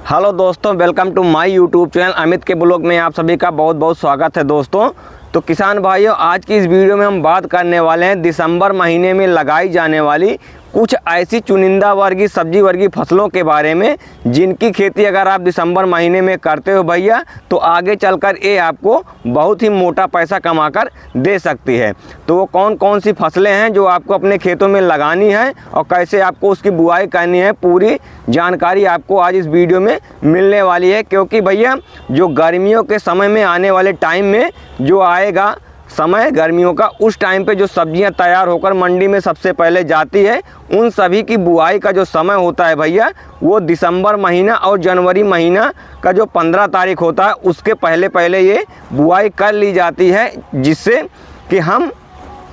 Hello दोस्तों, welcome to my YouTube channel Amit के blog में आप सभी का बहुत बहुत स्वागत है। दोस्तों तो किसान भाइयों, आज की इस वीडियो में हम बात करने वाले हैं दिसंबर महीने में लगाई जाने वाली कुछ ऐसी चुनिंदा वर्गीय सब्जी वर्गीय फसलों के बारे में जिनकी खेती अगर आप दिसंबर महीने में करते हो भैया तो आगे चलकर ये आपको बहुत ही मोटा पैसा कमाकर दे सकती है। तो वो कौन कौन सी फसलें हैं जो आपको अपने खेतों में लगानी है और कैसे आपको उसकी बुआई करनी है, पूरी जानकारी आपको आज इस वीडियो में मिलने वाली है। क्योंकि भैया जो गर्मियों के समय में आने वाले टाइम में जो आएगा समय गर्मियों का, उस टाइम पे जो सब्जियां तैयार होकर मंडी में सबसे पहले जाती है, उन सभी की बुआई का जो समय होता है भैया वो दिसंबर महीना और जनवरी महीना का जो 15 तारीख होता है उसके पहले पहले ये बुआई कर ली जाती है, जिससे कि हम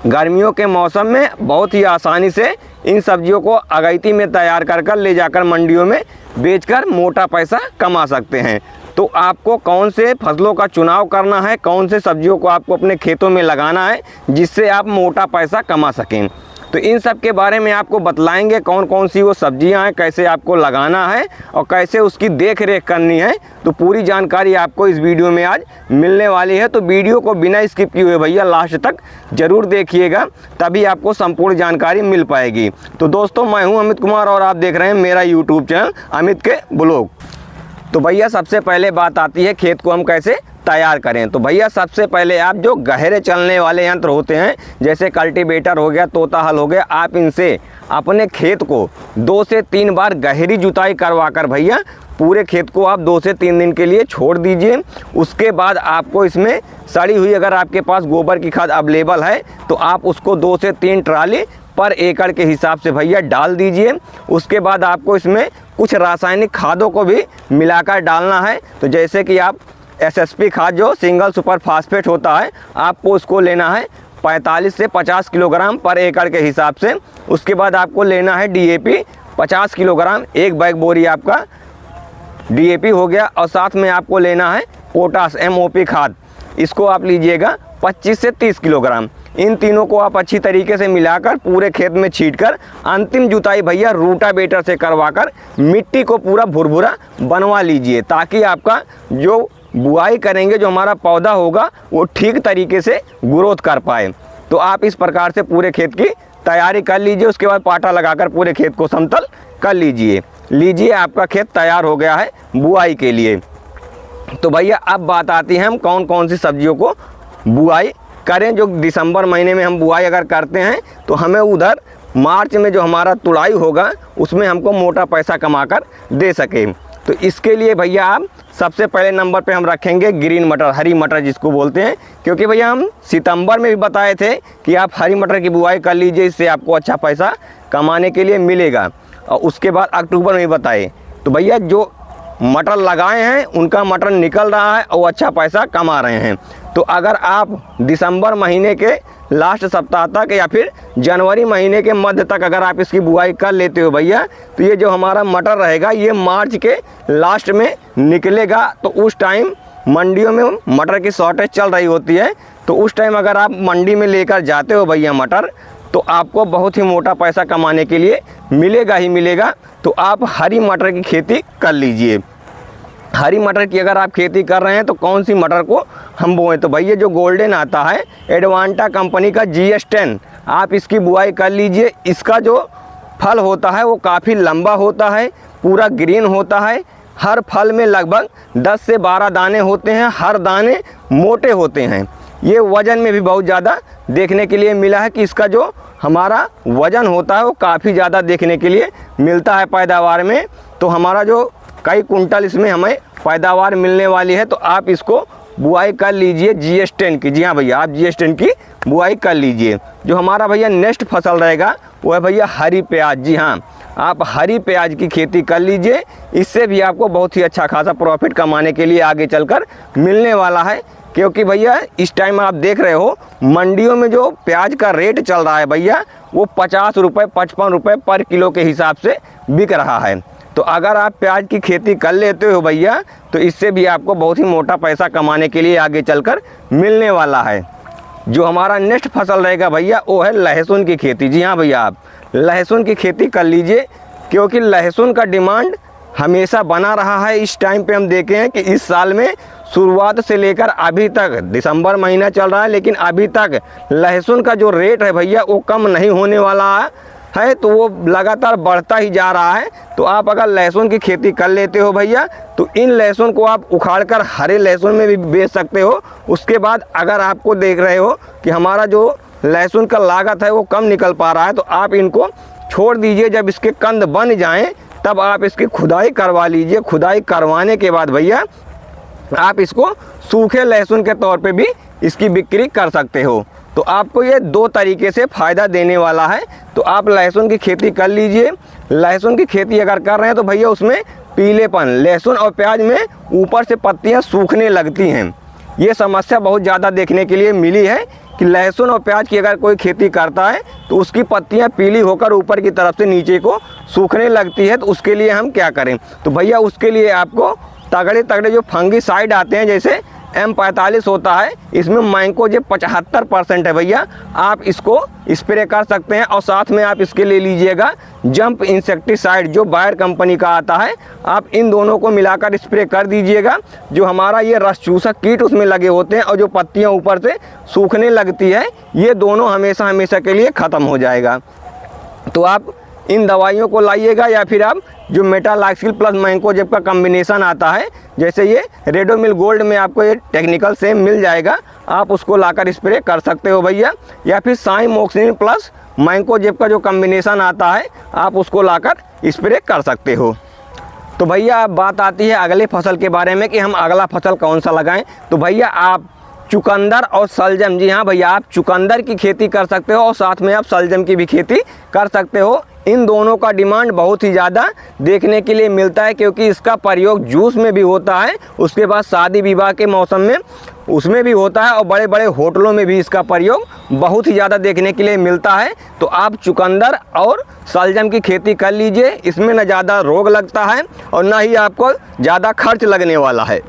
गर्मियों के मौसम में बहुत ही आसानी से इन सब्जियों को अगैती में तैयार कर ले जाकर मंडियों में बेचकर मोटा पैसा कमा सकते हैं। तो आपको कौन से फसलों का चुनाव करना है, कौन से सब्जियों को आपको अपने खेतों में लगाना है जिससे आप मोटा पैसा कमा सकें, तो इन सब के बारे में आपको बतलाएंगे कौन कौन सी वो सब्जियां हैं, कैसे आपको लगाना है और कैसे उसकी देख रेख करनी है। तो पूरी जानकारी आपको इस वीडियो में आज मिलने वाली है। तो वीडियो को बिना स्किप किए हुए भैया लास्ट तक ज़रूर देखिएगा, तभी आपको संपूर्ण जानकारी मिल पाएगी। तो दोस्तों, मैं हूँ अमित कुमार और आप देख रहे हैं मेरा यूट्यूब चैनल अमित के ब्लॉग। तो भैया सबसे पहले बात आती है खेत को हम कैसे तैयार करें। तो भैया सबसे पहले आप जो गहरे चलने वाले यंत्र होते हैं जैसे कल्टीवेटर हो गया, तोता हल हो गया, आप इनसे अपने खेत को 2 से 3 बार गहरी जुताई करवा कर भैया पूरे खेत को आप 2 से 3 दिन के लिए छोड़ दीजिए। उसके बाद आपको इसमें सड़ी हुई अगर आपके पास गोबर की खाद अवेलेबल है तो आप उसको 2 से 3 ट्राली पर एकड़ के हिसाब से भैया डाल दीजिए। उसके बाद आपको इसमें कुछ रासायनिक खादों को भी मिलाकर डालना है। तो जैसे कि आप एसएसपी खाद जो सिंगल सुपर फास्फेट होता है, आपको उसको लेना है 45 से 50 किलोग्राम पर एकड़ के हिसाब से। उसके बाद आपको लेना है डीएपी 50 किलोग्राम, एक बैग बोरी आपका डीएपी हो गया। और साथ में आपको लेना है पोटास एमओपी खाद, इसको आप लीजिएगा 25 से 30 किलोग्राम। इन तीनों को आप अच्छी तरीके से मिलाकर पूरे खेत में छींटकर अंतिम जुताई भैया रूटावेटर से करवाकर मिट्टी को पूरा भुरभुरा बनवा लीजिए, ताकि आपका जो बुआई करेंगे जो हमारा पौधा होगा वो ठीक तरीके से ग्रोथ कर पाए। तो आप इस प्रकार से पूरे खेत की तैयारी कर लीजिए। उसके बाद पाटा लगाकर पूरे खेत को समतल कर लीजिए आपका खेत तैयार हो गया है बुआई के लिए। तो भैया अब बात आती है हम कौन कौन सी सब्जियों को बुआई करें। जो दिसंबर महीने में हम बुआई अगर करते हैं तो हमें उधर मार्च में जो हमारा तुड़ाई होगा उसमें हमको मोटा पैसा कमाकर दे सके। तो इसके लिए भैया आप सबसे पहले नंबर पे हम रखेंगे ग्रीन मटर, हरी मटर जिसको बोलते हैं। क्योंकि भैया हम सितंबर में भी बताए थे कि आप हरी मटर की बुआई कर लीजिए, इससे आपको अच्छा पैसा कमाने के लिए मिलेगा। और उसके बाद अक्टूबर में भी बताए। तो भैया जो मटर लगाए हैं उनका मटर निकल रहा है और अच्छा पैसा कमा रहे हैं। तो अगर आप दिसंबर महीने के लास्ट सप्ताह तक या फिर जनवरी महीने के मध्य तक अगर आप इसकी बुआई कर लेते हो भैया, तो ये जो हमारा मटर रहेगा ये मार्च के लास्ट में निकलेगा। तो उस टाइम मंडियों में मटर की शॉर्टेज चल रही होती है। तो उस टाइम अगर आप मंडी में लेकर जाते हो भैया मटर, तो आपको बहुत ही मोटा पैसा कमाने के लिए मिलेगा ही मिलेगा। तो आप हरी मटर की खेती कर लीजिए। हरी मटर की अगर आप खेती कर रहे हैं तो कौन सी मटर को हम बोएं, तो भैया जो गोल्डन आता है एडवांटा कंपनी का GS10, आप इसकी बुआई कर लीजिए। इसका जो फल होता है वो काफ़ी लंबा होता है, पूरा ग्रीन होता है। हर फल में लगभग 10 से 12 दाने होते हैं, हर दाने मोटे होते हैं। ये वज़न में भी बहुत ज़्यादा देखने के लिए मिला है कि इसका जो हमारा वज़न होता है वो काफ़ी ज़्यादा देखने के लिए मिलता है पैदावार में। तो हमारा जो कई कुंटल इसमें हमें पैदावार मिलने वाली है। तो आप इसको बुआई कर लीजिए GS10 की। जी हाँ भैया, आप GS10 की बुआई कर लीजिए। जो हमारा भैया नेक्स्ट फसल रहेगा वो है भैया हरी प्याज। जी हाँ, आप हरी प्याज की खेती कर लीजिए। इससे भी आपको बहुत ही अच्छा खासा प्रॉफिट कमाने के लिए आगे चलकर मिलने वाला है। क्योंकि भैया इस टाइम आप देख रहे हो मंडियों में जो प्याज का रेट चल रहा है भैया वो 50 रुपये 55 रुपये पर किलो के हिसाब से बिक रहा है। तो अगर आप प्याज की खेती कर लेते हो भैया तो इससे भी आपको बहुत ही मोटा पैसा कमाने के लिए आगे चलकर मिलने वाला है। जो हमारा नेक्स्ट फसल रहेगा भैया वो है लहसुन की खेती। जी हाँ भैया, आप लहसुन की खेती कर लीजिए। क्योंकि लहसुन का डिमांड हमेशा बना रहा है। इस टाइम पे हम देखे हैं कि इस साल में शुरुआत से लेकर अभी तक, दिसंबर महीना चल रहा है लेकिन अभी तक लहसुन का जो रेट है भैया वो कम नहीं होने वाला है, तो वो लगातार बढ़ता ही जा रहा है। तो आप अगर लहसुन की खेती कर लेते हो भैया तो इन लहसुन को आप उखाड़ कर हरे लहसुन में भी बेच सकते हो। उसके बाद अगर आपको देख रहे हो कि हमारा जो लहसुन का लागत है वो कम निकल पा रहा है तो आप इनको छोड़ दीजिए। जब इसके कंद बन जाएं तब आप इसकी खुदाई करवा लीजिए। खुदाई करवाने के बाद भैया आप इसको सूखे लहसुन के तौर पे भी इसकी बिक्री कर सकते हो। तो आपको ये 2 तरीके से फ़ायदा देने वाला है। तो आप लहसुन की खेती कर लीजिए। लहसुन की खेती अगर कर रहे हैं तो भैया उसमें पीलेपन, लहसुन और प्याज में ऊपर से पत्तियां सूखने लगती हैं। ये समस्या बहुत ज़्यादा देखने के लिए मिली है कि लहसुन और प्याज की अगर कोई खेती करता है तो उसकी पत्तियां पीली होकर ऊपर की तरफ से नीचे को सूखने लगती है। तो उसके लिए हम क्या करें? तो भैया उसके लिए आपको तगड़े तगड़े जो फंगिसाइड आते हैं जैसे M45 होता है, इसमें मैंकोजेब 75% है भैया, आप इसको स्प्रे कर सकते हैं। और साथ में आप इसके ले लीजिएगा जंप इंसेक्टिसाइड जो बायर कंपनी का आता है, आप इन दोनों को मिलाकर स्प्रे कर दीजिएगा। जो हमारा ये रस चूसक कीट उसमें लगे होते हैं और जो पत्तियां ऊपर से सूखने लगती है, ये दोनों हमेशा हमेशा के लिए ख़त्म हो जाएगा। तो आप इन दवाइयों को लाइएगा या फिर आप जो मेटालाक्सिल प्लस मैंकोजेब का कम्बिनेशन आता है, जैसे ये रेडोमिल गोल्ड में आपको ये टेक्निकल सेम मिल जाएगा, आप उसको लाकर स्प्रे कर सकते हो भैया। या फिर साइमोक्सिन प्लस मैंकोजेब का जो कम्बिनेशन आता है आप उसको लाकर स्प्रे कर सकते हो। तो भैया अब बात आती है अगले फसल के बारे में कि हम अगला फसल कौन सा लगाएं। तो भैया आप चुकंदर और सलजम, जी हाँ भैया, आप चुकंदर की खेती कर सकते हो और साथ में आप सलजम की भी खेती कर सकते हो। इन दोनों का डिमांड बहुत ही ज़्यादा देखने के लिए मिलता है क्योंकि इसका प्रयोग जूस में भी होता है, उसके बाद शादी विवाह के मौसम में उसमें भी होता है और बड़े बड़े होटलों में भी इसका प्रयोग बहुत ही ज़्यादा देखने के लिए मिलता है। तो आप चुकंदर और सलजम की खेती कर लीजिए। इसमें न ज़्यादा रोग लगता है और ना ही आपको ज़्यादा खर्च लगने वाला है,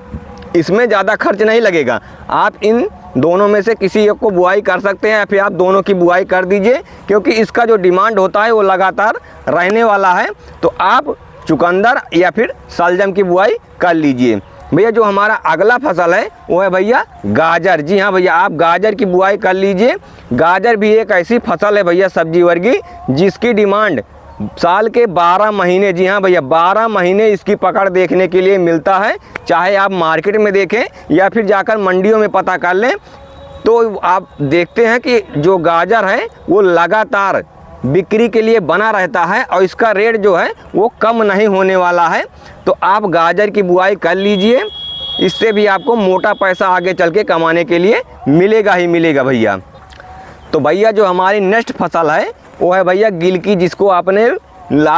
इसमें ज़्यादा खर्च नहीं लगेगा। आप इन दोनों में से किसी एक को बुआई कर सकते हैं या फिर आप दोनों की बुआई कर दीजिए क्योंकि इसका जो डिमांड होता है वो लगातार रहने वाला है। तो आप चुकंदर या फिर सलजम की बुआई कर लीजिए। भैया जो हमारा अगला फसल है वो है भैया गाजर। जी हाँ भैया, आप गाजर की बुआई कर लीजिए। गाजर भी एक ऐसी फसल है भैया सब्जी वर्गी जिसकी डिमांड साल के 12 महीने, जी हाँ भैया 12 महीने इसकी पकड़ देखने के लिए मिलता है। चाहे आप मार्केट में देखें या फिर जाकर मंडियों में पता कर लें तो आप देखते हैं कि जो गाजर है वो लगातार बिक्री के लिए बना रहता है और इसका रेट जो है वो कम नहीं होने वाला है। तो आप गाजर की बुआई कर लीजिए, इससे भी आपको मोटा पैसा आगे चल के कमाने के लिए मिलेगा ही मिलेगा भैया। तो भैया जो हमारी नेक्स्ट फसल है वो है भैया गिलकी, जिसको आप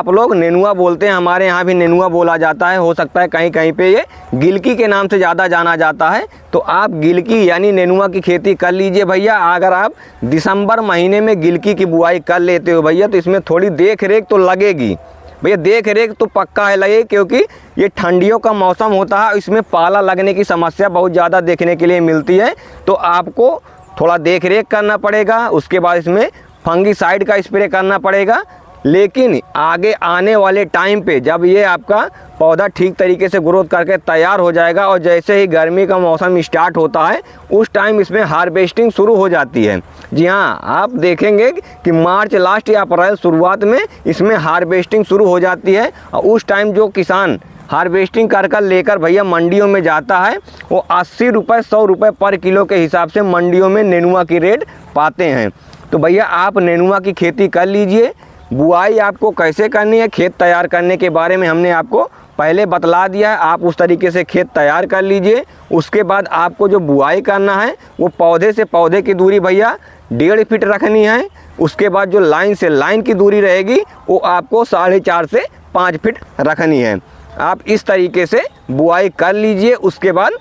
लोग नेनुआ बोलते हैं, हमारे यहाँ भी नेनुआ बोला जाता है, हो सकता है कहीं कहीं पे ये गिलकी के नाम से ज़्यादा जाना जाता है। तो आप गिलकी यानी नेनुआ की खेती कर लीजिए भैया। अगर आप दिसंबर महीने में गिलकी की बुआई कर लेते हो भैया तो इसमें थोड़ी देख रेख तो लगेगी भैया, देख रेख तो पक्का है लगे क्योंकि ये ठंडियों का मौसम होता है, इसमें पाला लगने की समस्या बहुत ज़्यादा देखने के लिए मिलती है। तो आपको थोड़ा देख रेख करना पड़ेगा, उसके बाद इसमें फंगिसाइड का स्प्रे करना पड़ेगा। लेकिन आगे आने वाले टाइम पे जब ये आपका पौधा ठीक तरीके से ग्रोथ करके तैयार हो जाएगा और जैसे ही गर्मी का मौसम स्टार्ट होता है उस टाइम इसमें हार्वेस्टिंग शुरू हो जाती है। जी हाँ, आप देखेंगे कि मार्च लास्ट या अप्रैल शुरुआत में इसमें हार्वेस्टिंग शुरू हो जाती है और उस टाइम जो किसान हार्वेस्टिंग कर लेकर भैया मंडियों में जाता है वो 80 रुपये 100 रुपये पर किलो के हिसाब से मंडियों में नेनुआ की रेट पाते हैं। तो भैया आप नेनुआ की खेती कर लीजिए। बुआई आपको कैसे करनी है, खेत तैयार करने के बारे में हमने आपको पहले बतला दिया है, आप उस तरीके से खेत तैयार कर लीजिए। उसके बाद आपको जो बुआई करना है वो पौधे से पौधे की दूरी भैया 1.5 फीट रखनी है। उसके बाद जो लाइन से लाइन की दूरी रहेगी वो आपको 4.5 से 5 फीट रखनी है। आप इस तरीके से बुआई कर लीजिए। उसके बाद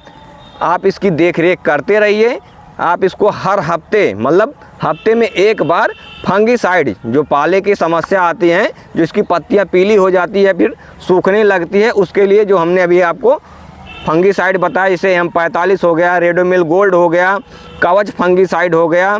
आप इसकी देख रेख करते रहिए। आप इसको हर हफ्ते मतलब हफ्ते में एक बार फंगिसाइड, जो पाले की समस्या आती है, जो इसकी पत्तियां पीली हो जाती है फिर सूखने लगती है, उसके लिए जो हमने अभी आपको फंगिसाइड बताया, जैसे M45 हो गया, रेडोमिल गोल्ड हो गया, कवच फंगिसाइड हो गया,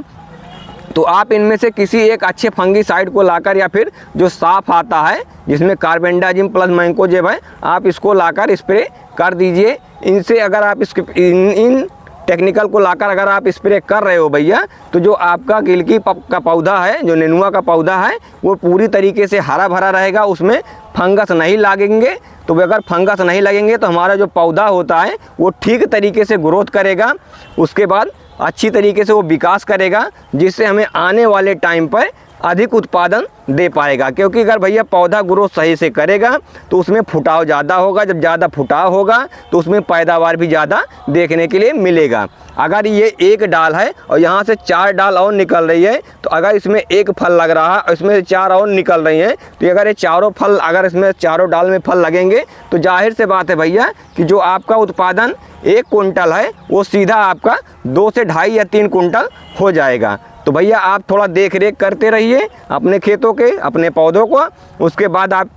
तो आप इनमें से किसी एक अच्छे फंगीसाइड को लाकर या फिर जो साफ आता है जिसमें कार्बेंडाजिम प्लस मैंकोजेब है, आप इसको लाकर स्प्रे कर दीजिए। इनसे अगर आप इन टेक्निकल को लाकर अगर आप स्प्रे कर रहे हो भैया, तो जो आपका गिलकी का पौधा है, जो नेनुआ का पौधा है, वो पूरी तरीके से हरा भरा रहेगा, उसमें फंगस नहीं लगेंगे। तो अगर फंगस नहीं लगेंगे तो हमारा जो पौधा होता है वो ठीक तरीके से ग्रोथ करेगा, उसके बाद अच्छी तरीके से वो विकास करेगा, जिससे हमें आने वाले टाइम पर अधिक उत्पादन दे पाएगा। क्योंकि अगर भैया पौधा ग्रोथ सही से करेगा तो उसमें फुटाव ज़्यादा होगा, जब ज़्यादा फुटाव होगा तो उसमें पैदावार भी ज़्यादा देखने के लिए मिलेगा। अगर ये एक डाल है और यहाँ से 4 डाल और निकल रही है, तो अगर इसमें एक फल लग रहा है और इसमें 4 और निकल रही हैं, तो अगर ये चारों फल, अगर इसमें चारों डाल में फल लगेंगे तो जाहिर से बात है भैया कि जो आपका उत्पादन 1 कुंटल है वो सीधा आपका 2 से 2.5 या 3 कुंटल हो जाएगा। तो भैया आप थोड़ा देख रेख करते रहिए अपने खेतों के, अपने पौधों को। उसके बाद आप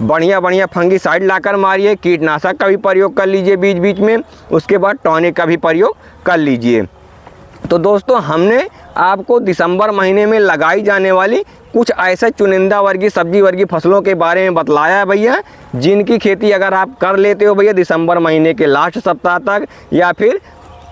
बढ़िया फंगीसाइड लाकर मारिए, कीटनाशक का भी प्रयोग कर लीजिए बीच बीच में, उसके बाद टॉनिक का भी प्रयोग कर लीजिए। तो दोस्तों, हमने आपको दिसंबर महीने में लगाई जाने वाली कुछ ऐसे चुनिंदा वर्गीय सब्जी वर्गीय फसलों के बारे में बतलाया है भैया, जिनकी खेती अगर आप कर लेते हो भैया दिसंबर महीने के लास्ट सप्ताह तक या फिर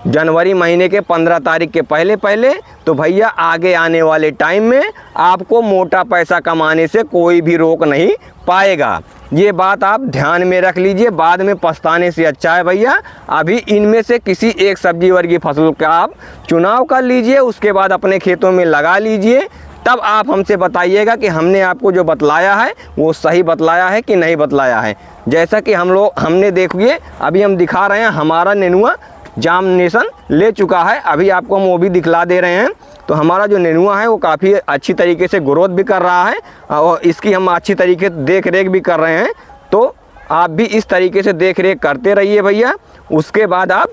जनवरी महीने के 15 तारीख के पहले, तो भैया आगे आने वाले टाइम में आपको मोटा पैसा कमाने से कोई भी रोक नहीं पाएगा। ये बात आप ध्यान में रख लीजिए, बाद में पछताने से अच्छा है भैया अभी इनमें से किसी एक सब्जी वर्गीय फसल का आप चुनाव कर लीजिए, उसके बाद अपने खेतों में लगा लीजिए। तब आप हमसे बताइएगा कि हमने आपको जो बतलाया है वो सही बतलाया है कि नहीं बतलाया है। जैसा कि हमने देखिए अभी हम दिखा रहे हैं, हमारा नेनुआ जार्मिनेशन ले चुका है, अभी आपको हम वो भी दिखला दे रहे हैं। तो हमारा जो नेनुआ है वो काफ़ी अच्छी तरीके से ग्रोथ भी कर रहा है और इसकी हम अच्छी तरीके से देख रेख भी कर रहे हैं। तो आप भी इस तरीके से देख रेख करते रहिए भैया, उसके बाद आप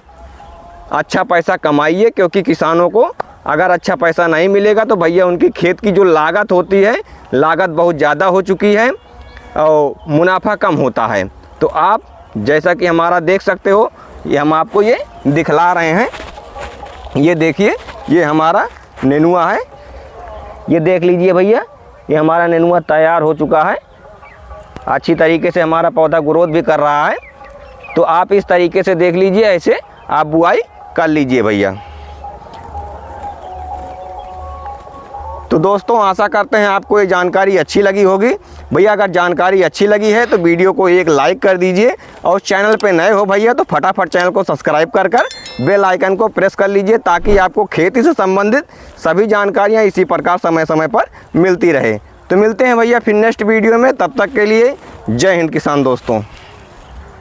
अच्छा पैसा कमाइए। क्योंकि किसानों को अगर अच्छा पैसा नहीं मिलेगा तो भैया उनकी खेत की जो लागत होती है, लागत बहुत ज़्यादा हो चुकी है और मुनाफा कम होता है। तो आप जैसा कि हमारा देख सकते हो, ये हम आपको ये दिखला रहे हैं, ये देखिए ये हमारा नेनुआ है, ये देख लीजिए भैया, ये हमारा नेनुआ तैयार हो चुका है, अच्छी तरीके से हमारा पौधा ग्रोथ भी कर रहा है। तो आप इस तरीके से देख लीजिए, ऐसे आप बुआई कर लीजिए भैया। तो दोस्तों, आशा करते हैं आपको ये जानकारी अच्छी लगी होगी। भैया अगर जानकारी अच्छी लगी है तो वीडियो को एक लाइक कर दीजिए और चैनल पे नए हो भैया तो फटाफट चैनल को सब्सक्राइब कर बेल आइकन को प्रेस कर लीजिए, ताकि आपको खेती से संबंधित सभी जानकारियाँ इसी प्रकार समय समय पर मिलती रहे। तो मिलते हैं भैया फिर नेक्स्ट वीडियो में, तब तक के लिए जय हिंद किसान दोस्तों।